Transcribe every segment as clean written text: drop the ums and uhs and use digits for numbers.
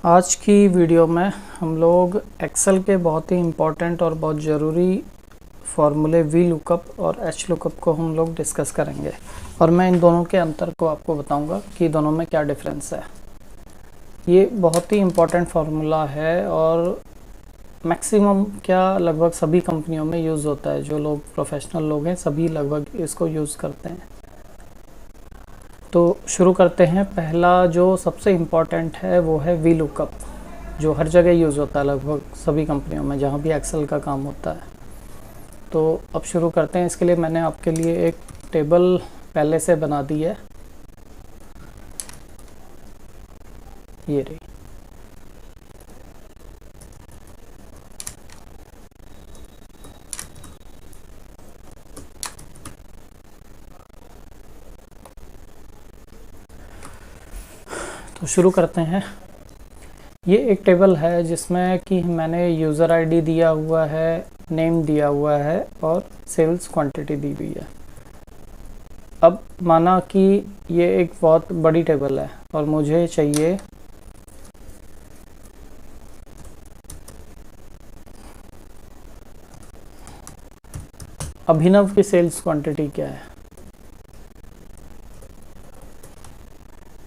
आज की वीडियो में हम लोग एक्सेल के बहुत ही इम्पोर्टेंट और बहुत ज़रूरी फार्मूले वी लुकअप और एच लुकअप को हम लोग डिस्कस करेंगे और मैं इन दोनों के अंतर को आपको बताऊंगा कि दोनों में क्या डिफरेंस है। ये बहुत ही इम्पोर्टेंट फार्मूला है और मैक्सिमम क्या लगभग सभी कंपनियों में यूज़ होता है। जो लोग प्रोफेशनल लोग हैं सभी लगभग इसको यूज़ करते हैं। तो शुरू करते हैं। पहला जो सबसे इम्पॉर्टेंट है वो है वी लुकअप, जो हर जगह यूज़ होता है लगभग सभी कंपनियों में जहाँ भी एक्सेल का काम होता है। तो अब शुरू करते हैं। इसके लिए मैंने आपके लिए एक टेबल पहले से बना दी है, ये रही। तो शुरू करते हैं। ये एक टेबल है जिसमें कि मैंने यूज़र आईडी दिया हुआ है, नेम दिया हुआ है और सेल्स क्वांटिटी दी हुई है। अब माना कि ये एक बहुत बड़ी टेबल है और मुझे चाहिए अभिनव की सेल्स क्वांटिटी क्या है।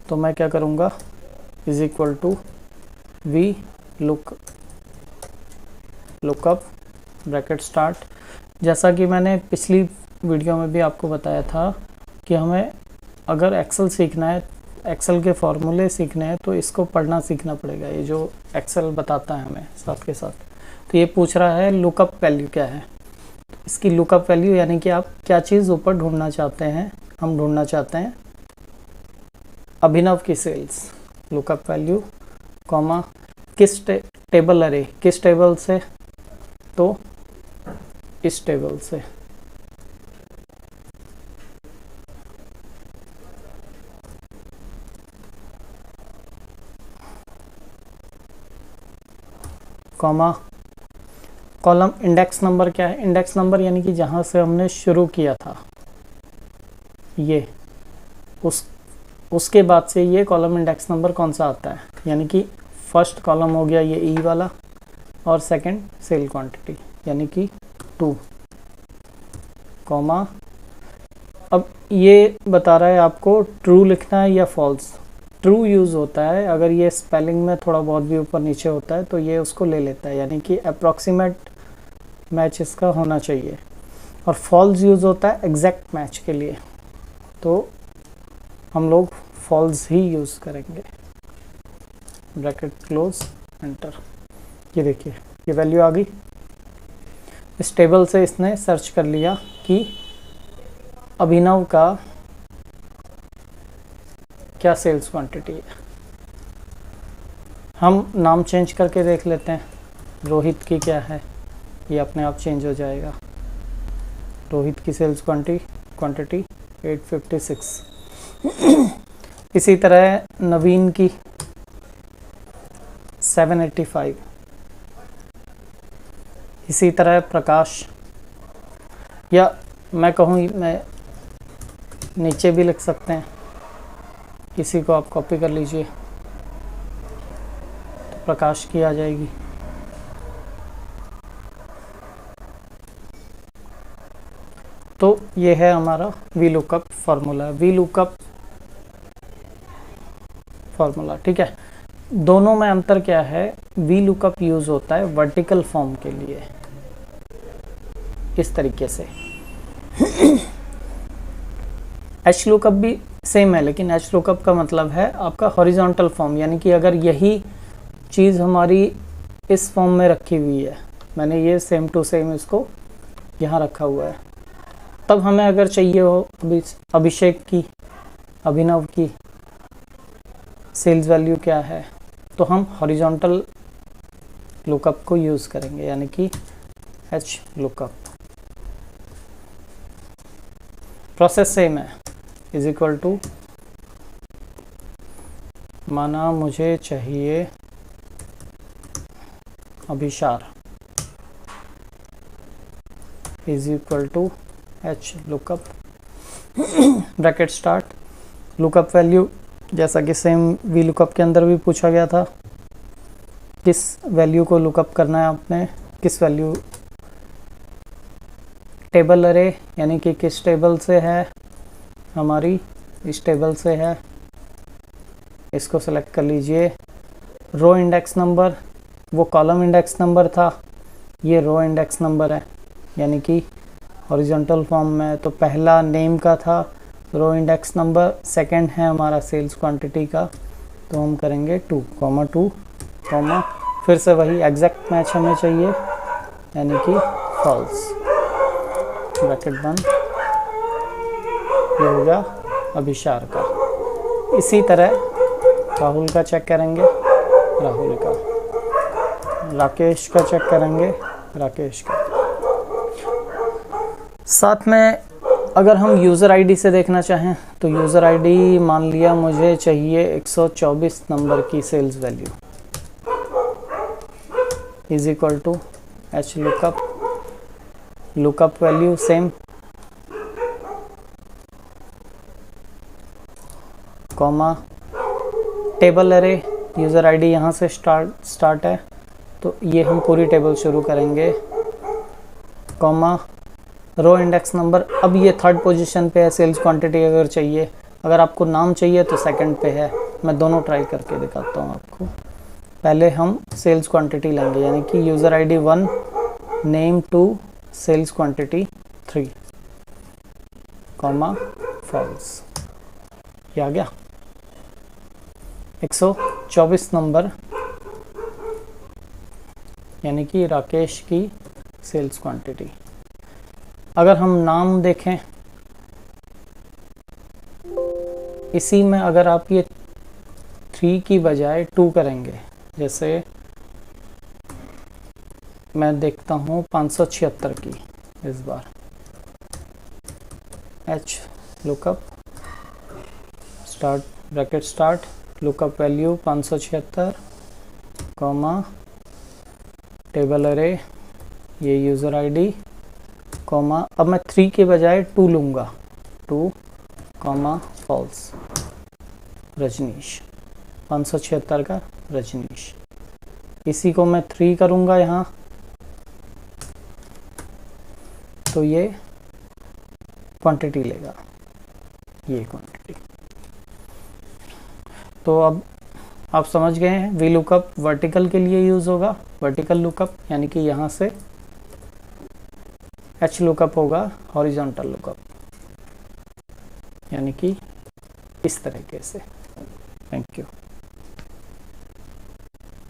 तो मैं क्या करूँगा, is equal to V lookup bracket start. जैसा कि मैंने पिछली वीडियो में भी आपको बताया था कि हमें अगर एक्सेल सीखना है, एक्सेल के फॉर्मूले सीखने हैं तो इसको पढ़ना सीखना पड़ेगा। ये जो एक्सेल बताता है हमें साथ के साथ। तो ये पूछ रहा है लुकअप वैल्यू क्या है। इसकी लुकअप वैल्यू यानी कि आप क्या चीज़ ऊपर ढूंढना चाहते हैं। हम ढूंढना चाहते हैं अभिनव की सेल्स। लुकअप वैल्यू कॉमा किस टेबल अरे किस टेबल से, तो इस टेबल से। कॉमा कॉलम इंडेक्स नंबर क्या है। इंडेक्स नंबर यानी कि जहाँ से हमने शुरू किया था, ये उसके बाद से ये कॉलम इंडेक्स नंबर कौन सा आता है। यानी कि फर्स्ट कॉलम हो गया ये ई वाला और सेकंड सेल क्वांटिटी यानी कि 2 कॉमा। अब ये बता रहा है आपको ट्रू लिखना है या फॉल्स। ट्रू यूज़ होता है अगर ये स्पेलिंग में थोड़ा बहुत भी ऊपर नीचे होता है तो ये उसको ले लेता है, यानी कि अप्रॉक्सीमेट मैच इसका होना चाहिए। और फॉल्स यूज़ होता है एग्जैक्ट मैच के लिए, तो हम लोग फॉल्स ही यूज़ करेंगे। Bracket close enter. ये देखिए ये वैल्यू आ गई। इस टेबल से इसने सर्च कर लिया कि अभिनव का क्या सेल्स क्वांटिटी है। हम नाम चेंज करके देख लेते हैं। रोहित की क्या है, ये अपने आप चेंज हो जाएगा। रोहित की सेल्स क्वांटिटी 856। इसी तरह नवीन की 785। इसी तरह प्रकाश, या मैं कहूँ मैं नीचे भी लिख सकते हैं, इसी को आप कॉपी कर लीजिए तो प्रकाश की आ जाएगी। तो ये है हमारा V lookup formula. V lookup formula ठीक है। दोनों में अंतर क्या है, वी लुकअप यूज़ होता है वर्टिकल फॉर्म के लिए इस तरीके से। एच लुकअप भी सेम है, लेकिन एच लुकअप का मतलब है आपका हॉरिजॉन्टल फॉर्म, यानी कि अगर यही चीज़ हमारी इस फॉर्म में रखी हुई है, मैंने ये सेम टू सेम इसको यहाँ रखा हुआ है, तब हमें अगर चाहिए हो अभिषेक की, अभिनव की सेल्स वैल्यू क्या है, तो हम हॉरिजॉन्टल लुकअप को यूज़ करेंगे, यानी कि एच लुकअप। प्रोसेस सेम है। इज इक्वल टू, माना मुझे चाहिए Abhishar, is equal to H lookup bracket start. Lookup value जैसा कि सेम वी लुकअप के अंदर भी पूछा गया था, किस वैल्यू को लुकअप करना है आपने, किस वैल्यू, टेबल अरे यानी कि किस टेबल से है हमारी, इस टेबल से है, इसको सेलेक्ट कर लीजिए। रो इंडेक्स नंबर, वो कॉलम इंडेक्स नंबर था, ये रो इंडेक्स नंबर है, यानी कि हॉरिजॉन्टल फॉर्म में तो पहला नेम का था रो इंडेक्स नंबर, सेकंड है हमारा सेल्स क्वांटिटी का, तो हम करेंगे 2, कॉमा फिर से वही एग्जैक्ट मैच हमें चाहिए, यानी कि फॉल्स, ब्रैकेट बंद, ये हो गया अभिशार का। इसी तरह राहुल का चेक करेंगे, राहुल का, राकेश का चेक करेंगे, राकेश का। साथ में अगर हम यूज़र आईडी से देखना चाहें तो यूज़र आईडी मान लिया मुझे चाहिए 124 नंबर की sales value, is equal to H lookup value same, comma table अरे, यूज़र आईडी यहाँ से स्टार्ट है तो ये हम पूरी टेबल शुरू करेंगे, कॉमा रो इंडेक्स नंबर, अब ये थर्ड पोजीशन पे है, सेल्स क्वांटिटी अगर चाहिए, अगर आपको नाम चाहिए तो सेकंड पे है। मैं दोनों ट्राई करके दिखाता हूँ आपको। पहले हम सेल्स क्वांटिटी लेंगे, यानी कि user ID 1, name 2, sales quantity 3, comma false, ये आ गया 124 नंबर, यानी कि राकेश की सेल्स क्वांटिटी। अगर हम नाम देखें, इसी में अगर आप ये 3 की बजाय 2 करेंगे, जैसे मैं देखता हूँ 576 की इस बार, H lookup start, bracket start, lookup value 576, comma table अरे, ये यूज़र आईडी, कॉमा अब मैं 3 के बजाय 2 लूँगा, 2, कॉमा फॉल्स, रजनीश, 576 का रजनीश। इसी को मैं 3 करूँगा यहाँ, तो ये क्वांटिटी लेगा, ये क्वांटिटी। तो अब आप समझ गए हैं, वी लुकअप वर्टिकल के लिए यूज़ होगा, वर्टिकल लुकअप यानी कि यहाँ से, एच लुकअप होगा हॉरिजॉन्टल लुकअप, यानी कि इस तरीके से। Thank you.